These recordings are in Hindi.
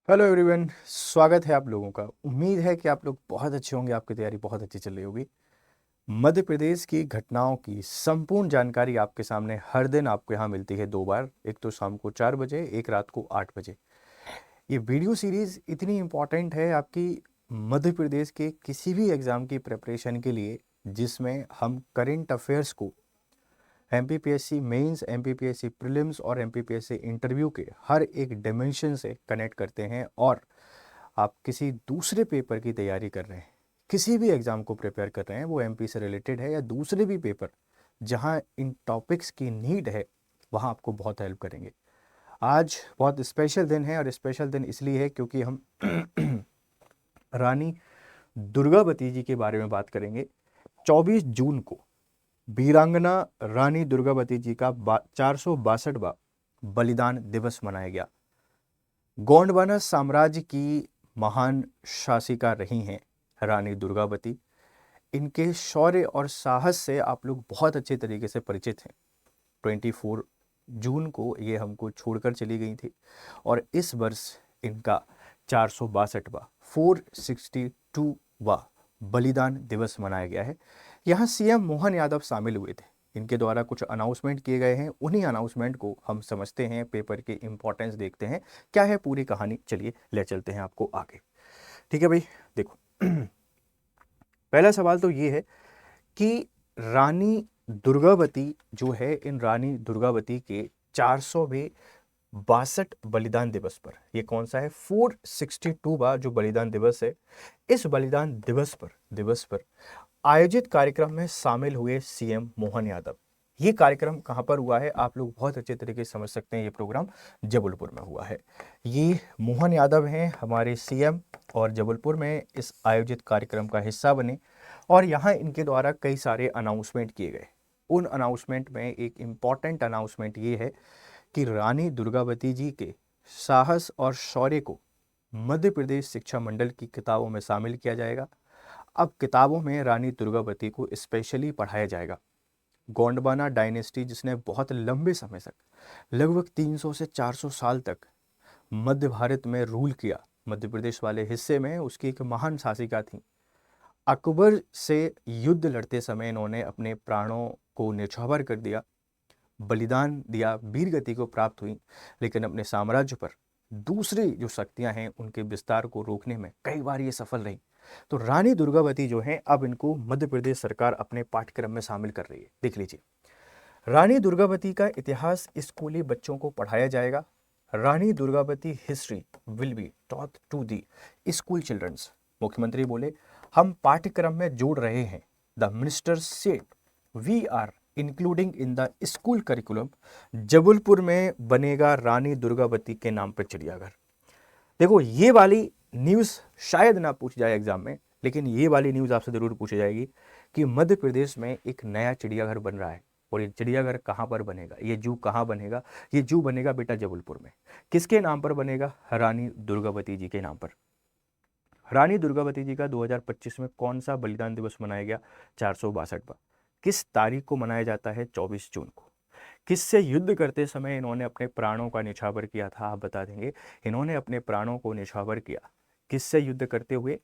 हेलो एवरीवन, स्वागत है आप लोगों का। उम्मीद है कि आप लोग बहुत अच्छे होंगे, आपकी तैयारी बहुत अच्छी चल रही होगी। मध्य प्रदेश की घटनाओं की संपूर्ण जानकारी आपके सामने हर दिन आपको यहाँ मिलती है दो बार, एक तो शाम को 4 बजे, एक रात को 8 बजे। ये वीडियो सीरीज इतनी इम्पॉर्टेंट है आपकी मध्य प्रदेश के किसी भी एग्ज़ाम की प्रिपरेशन के लिए, जिसमें हम करेंट अफेयर्स को एमपीपीएससी मेंस, एमपीपीएससी प्रीलिम्स और एमपीपीएससी इंटरव्यू के हर एक डिमेंशन से कनेक्ट करते हैं। और आप किसी दूसरे पेपर की तैयारी कर रहे हैं, किसी भी एग्ज़ाम को प्रिपेयर कर रहे हैं, वो एमपी से रिलेटेड है या दूसरे भी पेपर जहां इन टॉपिक्स की नीड है, वहां आपको बहुत हेल्प करेंगे। आज बहुत स्पेशल दिन है, और स्पेशल दिन इसलिए है क्योंकि हम रानी दुर्गावती जी के बारे में बात करेंगे। 24 जून को वीरांगना रानी दुर्गावती जी का 462वां बलिदान दिवस मनाया गया। गोंडवाना साम्राज्य की महान शासिका रही हैं रानी दुर्गावती। इनके शौर्य और साहस से आप लोग बहुत अच्छे तरीके से परिचित हैं। 24 जून को ये हमको छोड़कर चली गई थी, और इस वर्ष इनका 462वां 462वां बलिदान दिवस मनाया गया है। यहाँ सीएम मोहन यादव शामिल हुए थे। इनके द्वारा कुछ अनाउंसमेंट किए गए हैं, उन्हीं अनाउंसमेंट को हम समझते हैं, पेपर की इंपॉर्टेंस देखते हैं, क्या है पूरी कहानी। चलिए ले चलते हैं आपको आगे। ठीक है भाई, देखो। पहला सवाल तो ये है कि रानी दुर्गावती जो है, इन रानी दुर्गावती के 462 बलिदान दिवस पर, ये कौन सा है, 462वां जो बलिदान दिवस है, इस बलिदान दिवस पर आयोजित कार्यक्रम में शामिल हुए सीएम मोहन यादव। ये कार्यक्रम कहाँ पर हुआ है, आप लोग बहुत अच्छे तरीके से समझ सकते हैं। ये प्रोग्राम जबलपुर में हुआ है। ये मोहन यादव हैं हमारे सीएम, और जबलपुर में इस आयोजित कार्यक्रम का हिस्सा बने, और यहाँ इनके द्वारा कई सारे अनाउंसमेंट किए गए। उन अनाउंसमेंट में एक इम्पॉर्टेंट अनाउंसमेंट ये है कि रानी दुर्गावती जी के साहस और शौर्य को मध्य प्रदेश शिक्षा मंडल की किताबों में शामिल किया जाएगा। अब किताबों में रानी दुर्गावती को स्पेशली पढ़ाया जाएगा। गोंडवाना डायनेस्टी, जिसने बहुत लंबे समय तक, लगभग 300 से 400 साल तक मध्य भारत में रूल किया, मध्य प्रदेश वाले हिस्से में, उसकी एक महान शासिका थी। अकबर से युद्ध लड़ते समय इन्होंने अपने प्राणों को न्यौछावर कर दिया, बलिदान दिया, वीर गति को प्राप्त हुई, लेकिन अपने साम्राज्य पर दूसरी जो शक्तियां हैं उनके विस्तार को रोकने में कई बार ये सफल रही। तो रानी दुर्गावती जो है, अब इनको मध्य प्रदेश सरकार अपने पाठ्यक्रम में शामिल कर रही है। देख लीजिए, रानी दुर्गावती का इतिहास स्कूली बच्चों को पढ़ाया जाएगा। Rani Durgavati history will be taught to the school childrens. मुख्यमंत्री बोले, हम पाठ्यक्रम में जोड़ रहे हैं। The minister said we are including in the school curriculum. Jabalpur में बनेगा रानी दुर्गावती के नाम पर चिड़ियाघर। देखो, ये वाली न्यूज़ शायद ना पूछ जाए एग्जाम में, लेकिन ये वाली न्यूज़ आपसे ज़रूर पूछी जाएगी कि मध्य प्रदेश में एक नया चिड़ियाघर बन रहा है। और ये चिड़ियाघर कहाँ पर बनेगा, ये जू कहाँ बनेगा? ये जू बनेगा बेटा जबलपुर में। किसके नाम पर बनेगा? रानी दुर्गावती जी के नाम पर। रानी दुर्गावती जी का 2025 में कौन सा बलिदान दिवस मनाया गया? 462वां। किस तारीख को मनाया जाता है? 24 जून को। किससे युद्ध करते समय इन्होंने अपने प्राणों का न्यौछावर किया था? आप बता देंगे। इन्होंने अपने प्राणों को न्यौछावर किया, किससे युद्ध करते हुए?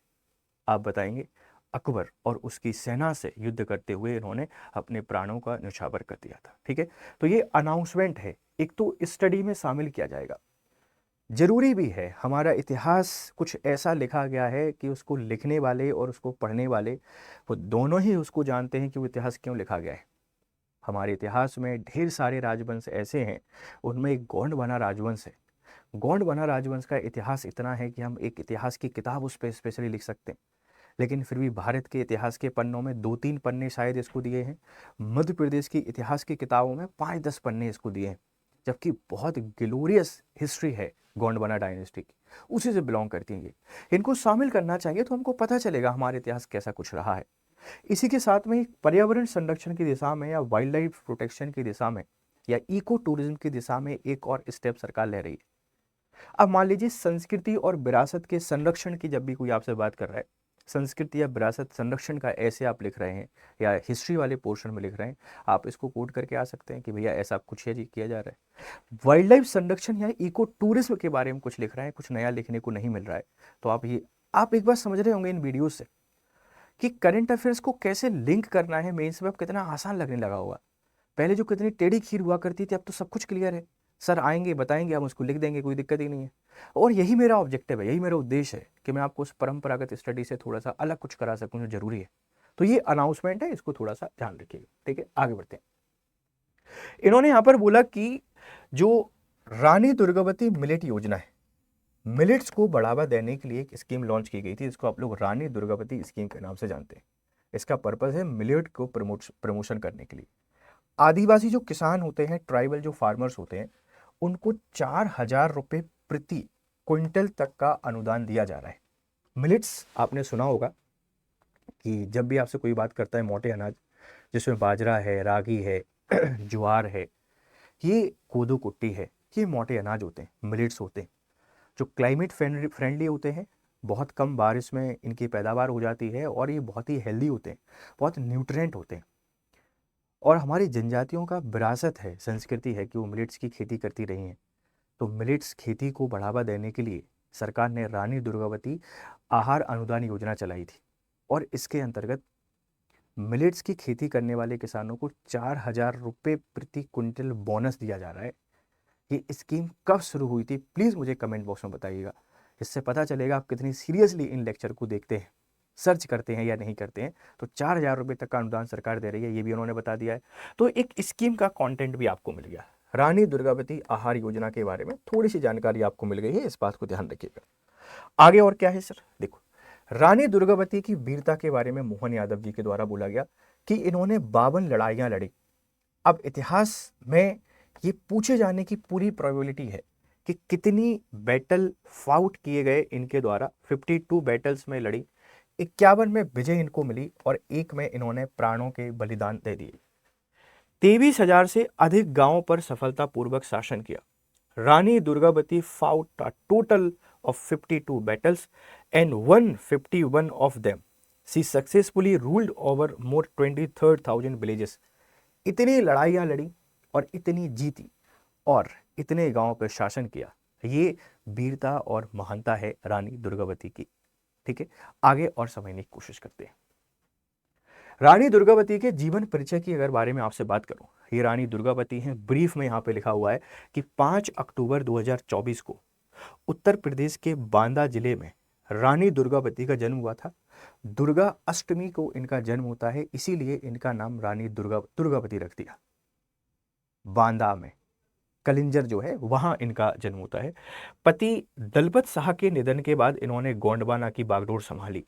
आप बताएंगे। अकबर और उसकी सेना से युद्ध करते हुए इन्होंने अपने प्राणों का न्यौछावर कर दिया था। ठीक है, तो ये अनाउंसमेंट है, एक तो स्टडी में शामिल किया जाएगा। जरूरी भी है, हमारा इतिहास कुछ ऐसा लिखा गया है कि उसको लिखने वाले और उसको पढ़ने वाले, वो दोनों ही उसको जानते हैं कि वो इतिहास क्यों लिखा गया है। हमारे इतिहास में ढेर सारे राजवंश ऐसे हैं, उनमें एक गोंडवाना राजवंश है। गोंडवाना राजवंश का इतिहास इतना है कि हम एक इतिहास की किताब उस पर स्पेशली लिख सकते हैं। लेकिन फिर भी भारत के इतिहास के पन्नों में 2-3 पन्ने शायद इसको दिए हैं। मध्य प्रदेश की इतिहास की किताबों में 5-10 पन्ने इसको दिए हैं। जबकि बहुत ग्लोरियस हिस्ट्री है गोंडवाना डायनेस्टी की, उसी से बिलोंग करती हैं ये। इनको शामिल करना चाहिए तो हमको पता चलेगा हमारा इतिहास कैसा कुछ रहा है। इसी के साथ में पर्यावरण संरक्षण की दिशा में, या वाइल्ड लाइफ प्रोटेक्शन की दिशा में, या इको टूरिज्म की दिशा में एक और स्टेप सरकार ले रही है। अब मान लीजिए, संस्कृति और विरासत के संरक्षण की जब भी कोई आपसे बात कर रहा है, संस्कृति या विरासत संरक्षण का ऐसे आप लिख रहे हैं या हिस्ट्री वाले पोर्शन में लिख रहे हैं, आप इसको कोट करके आ सकते हैं कि भैया ऐसा कुछ है जी किया जा रहा है। वाइल्ड लाइफ संरक्षण या इको टूरिज्म के बारे में कुछ लिख रहे हैं, कुछ नया लिखने को नहीं मिल रहा है। तो आप एक बार समझ रहे होंगे इन वीडियो से कि करंट अफेयर्स को कैसे लिंक करना है मेंस में। अब कितना आसान लगने लगा होगा। पहले जो कितनी टेढ़ी खीर हुआ करती थी, अब तो सब कुछ क्लियर है। सर आएंगे, बताएंगे, हम उसको लिख देंगे, कोई दिक्कत ही नहीं है। और यही मेरा ऑब्जेक्टिव है, यही मेरा उद्देश्य है कि मैं आपको उस परंपरागत स्टडी से थोड़ा सा अलग कुछ करा सकूं जो जरूरी है। तो ये अनाउंसमेंट है, इसको थोड़ा सा ध्यान रखिएगा। ठीक है, आगे बढ़ते हैं। इन्होंने यहां पर बोला कि जो रानी दुर्गावती मिलेट योजना है, मिलेट्स को बढ़ावा देने के लिए एक स्कीम लॉन्च की गई थी, इसको आप लोग रानी दुर्गावती स्कीम के नाम से जानते हैं। इसका पर्पज है मिलेट को प्रमोशन करने के लिए। आदिवासी जो किसान होते हैं, ट्राइबल जो फार्मर्स होते हैं, उनको 4,000 रुपये प्रति क्विंटल तक का अनुदान दिया जा रहा है। मिलेट्स आपने सुना होगा कि जब भी आपसे कोई बात करता है मोटे अनाज, जिसमें बाजरा है, रागी है, ज्वार है, ये कोदो कुट्टी है, ये मोटे अनाज होते हैं, मिलेट्स होते हैं, जो क्लाइमेट फ्रेंडली होते हैं। बहुत कम बारिश में इनकी पैदावार हो जाती है और ये बहुत ही हेल्दी होते हैं, बहुत न्यूट्रिएंट होते हैं। और हमारी जनजातियों का विरासत है, संस्कृति है कि वो मिलेट्स की खेती करती रही हैं। तो मिलेट्स खेती को बढ़ावा देने के लिए सरकार ने रानी दुर्गावती आहार अनुदान योजना चलाई थी और इसके अंतर्गत मिलेट्स की खेती करने वाले किसानों को 4,000 रुपये प्रति क्विंटल बोनस दिया जा रहा है। ये स्कीम कब शुरू हुई थी, प्लीज़ मुझे कमेंट बॉक्स में बताइएगा। इससे पता चलेगा आप कितनी सीरियसली इन लेक्चर को देखते हैं, सर्च करते हैं या नहीं करते हैं। तो 4,000 रुपये तक का अनुदान सरकार दे रही है, ये भी उन्होंने बता दिया है। तो एक स्कीम का कंटेंट भी आपको मिल गया। रानी दुर्गावती आहार योजना के बारे में थोड़ी सी जानकारी आपको मिल गई है, इस बात को ध्यान रखिएगा। आगे और क्या है सर, देखो, रानी दुर्गावती की वीरता के बारे में मोहन यादव जी के द्वारा बोला गया कि इन्होंने 52 लड़ाइयां लड़ी। अब इतिहास में ये पूछे जाने की पूरी प्रोबेबिलिटी है कि कितनी बैटल फाउट किए गए इनके द्वारा। 52 बैटल्स में लड़ी, 51 में विजय इनको मिली और एक में इन्होंने प्राणों के बलिदान दे दिए। 23,000 से अधिक गांवों पर सफलतापूर्वक शासन किया। Rani Durgavati fought a total of 52 battles and won 51 of them. She successfully ruled over more 23,000 villages. इतनी लड़ाइयाँ लड़ी और इतनी जीती और इतने गांवों पर शासन किया, ये वीरता और महानता है रानी दुर्गावती की। ठीक है, आगे और समझने की कोशिश करते हैं। रानी दुर्गावती के जीवन परिचय की अगर बारे में आपसे बात करूं, ये रानी दुर्गावती हैं। ब्रीफ में यहाँ पे लिखा हुआ है कि 5 अक्टूबर 2024 को उत्तर प्रदेश के बांदा जिले में रानी दुर्गावती का जन्म हुआ था। दुर्गा अष्टमी को इनका जन्म होता है, इसीलिए इनका नाम रानी दुर्गावती रख दिया। बांदा में कलिंजर जो है वहां इनका जन्म होता है। पति दलपत शाह के निधन के बाद इन्होंने गोंडवाना की बागडोर संभाली।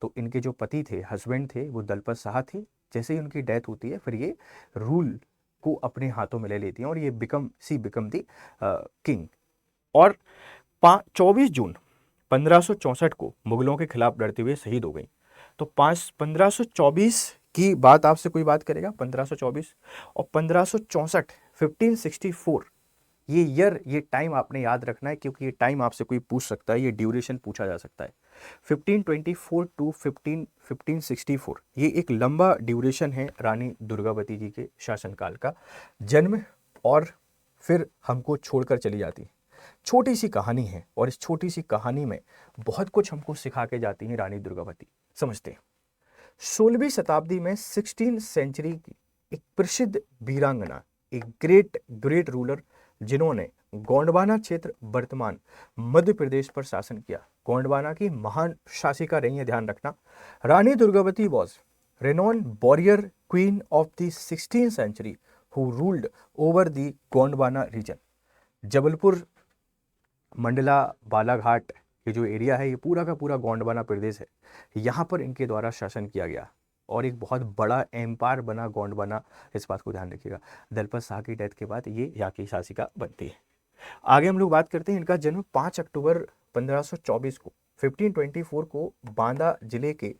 तो इनके जो पति थे, हस्बैंड थे, वो दलपत शाह थे। जैसे ही उनकी डेथ होती है, फिर ये रूल को अपने हाथों में ले लेती हैं और ये बिकम दी किंग। और 24 जून 1564 को मुगलों के खिलाफ लड़ते हुए शहीद हो गई। तो 1524 की बात आपसे कोई बात करेगा, 1524 और 1564, 1564, ये ईयर, ये टाइम आपने याद रखना है, क्योंकि ये टाइम आपसे कोई पूछ सकता है, ये ड्यूरेशन पूछा जा सकता है। 1524 टू 1564, ये एक लंबा ड्यूरेशन है रानी दुर्गावती जी के शासनकाल का। जन्म और फिर हमको छोड़कर चली जाती है। छोटी सी कहानी है और इस छोटी सी कहानी में बहुत कुछ हमको सिखा के जाती है रानी दुर्गावती। समझते हैं। 16वीं शताब्दी में 16th सेंचुरी की एक प्रसिद्ध वीरांगना, एक ग्रेट रूलर, जिन्होंने गोंडवाना क्षेत्र वर्तमान मध्य प्रदेश पर शासन किया। गोंडवाना की महान शासिका रही है, ध्यान रखना। Rani Durgavati was renowned warrior queen of the 16th century who ruled over the Gondwana region. Jabalpur, Mandla, Balaghat, ये जो एरिया है, ये पूरा का पूरा गोंडवाना प्रदेश है। यहाँ पर इनके द्वारा शासन किया गया और एक बहुत बड़ा एम्पायर बना गोंडवाना, इस बात को ध्यान रखिएगा। दलपत शाह की डेथ के बाद ये यहाँ की शासिका बनती है। आगे हम लोग बात करते हैं। इनका जन्म 5 अक्टूबर 1524 को 1524 को बांदा जिले के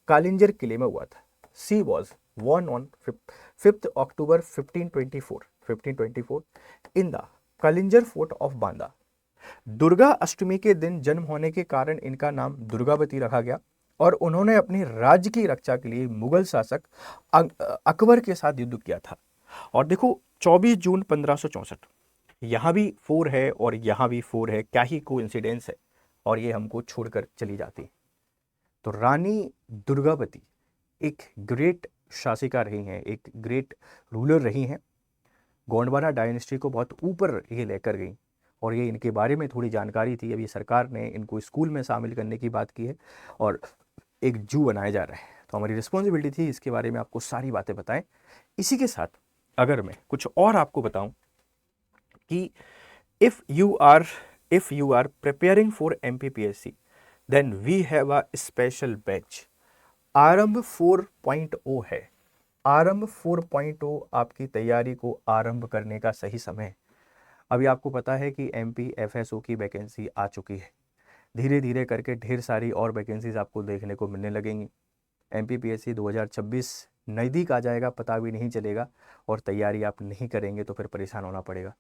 कालिंजर किले में हुआ था। She was born on 5th October 1524 in the Kalinjar fort of Banda. Durga Ashtami के दिन जन्म होने के कारण इनका नाम दुर्गावती रखा गया और उन्होंने अपनी राज्य की रक्षा के लिए मुगल शासक अकबर के साथ युद्ध किया था। और देखो 24 जून 1564, यहाँ भी 4 है और यहाँ भी 4 है, क्या ही कोइंसिडेंस है, और ये हमको छोड़कर चली जाती। तो रानी दुर्गावती एक ग्रेट शासिका रही हैं, एक ग्रेट रूलर रही हैं, गोंडवाना डायनेस्टी को बहुत ऊपर ये लेकर गई। और ये इनके बारे में थोड़ी जानकारी थी, अभी सरकार ने इनको स्कूल में शामिल करने की बात की है और एक जू बनाया जा रहा है, तो हमारी रिस्पॉन्सिबिलिटी थी इसके बारे में आपको सारी बातें बताएं। इसी के साथ अगर मैं कुछ और आपको बताऊं कि if you are preparing for MPPSC, then we have a special batch. Aarambh 4.0 है। आरंभ 4.0 आपकी तैयारी को आरंभ करने का सही समय है। अभी आपको पता है कि MPFSO की वैकेंसी आ चुकी है, धीरे धीरे करके ढेर सारी और वैकेंसीज आपको देखने को मिलने लगेंगी। MPPSC 2026 नज़दीक आ जाएगा, पता भी नहीं चलेगा, और तैयारी आप नहीं करेंगे तो फिर परेशान होना पड़ेगा।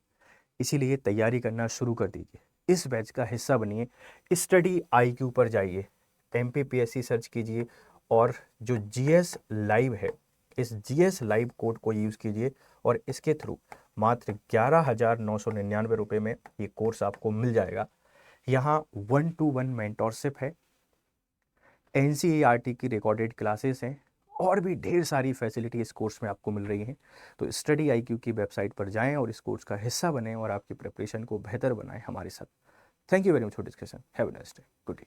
इसीलिए तैयारी करना शुरू कर दीजिए, इस बैच का हिस्सा बनिए, स्टडी IQ पर जाइए, MPPSC सर्च कीजिए, और जो GS लाइव है, इस GS लाइव कोड को यूज़ कीजिए, और इसके थ्रू मात्र 11,999 रुपये में ये कोर्स आपको मिल जाएगा। यहाँ 1-to-1 मेंटोरशिप है, NCERT की रिकॉर्डेड क्लासेस हैं, और भी ढेर सारी फैसिलिटी इस कोर्स में आपको मिल रही हैं। तो स्टडी IQ की वेबसाइट पर जाएं और इस कोर्स का हिस्सा बनें और आपकी प्रिपरेशन को बेहतर बनाएं हमारे साथ। Thank you very much for discussion. Have a nice day. Good day.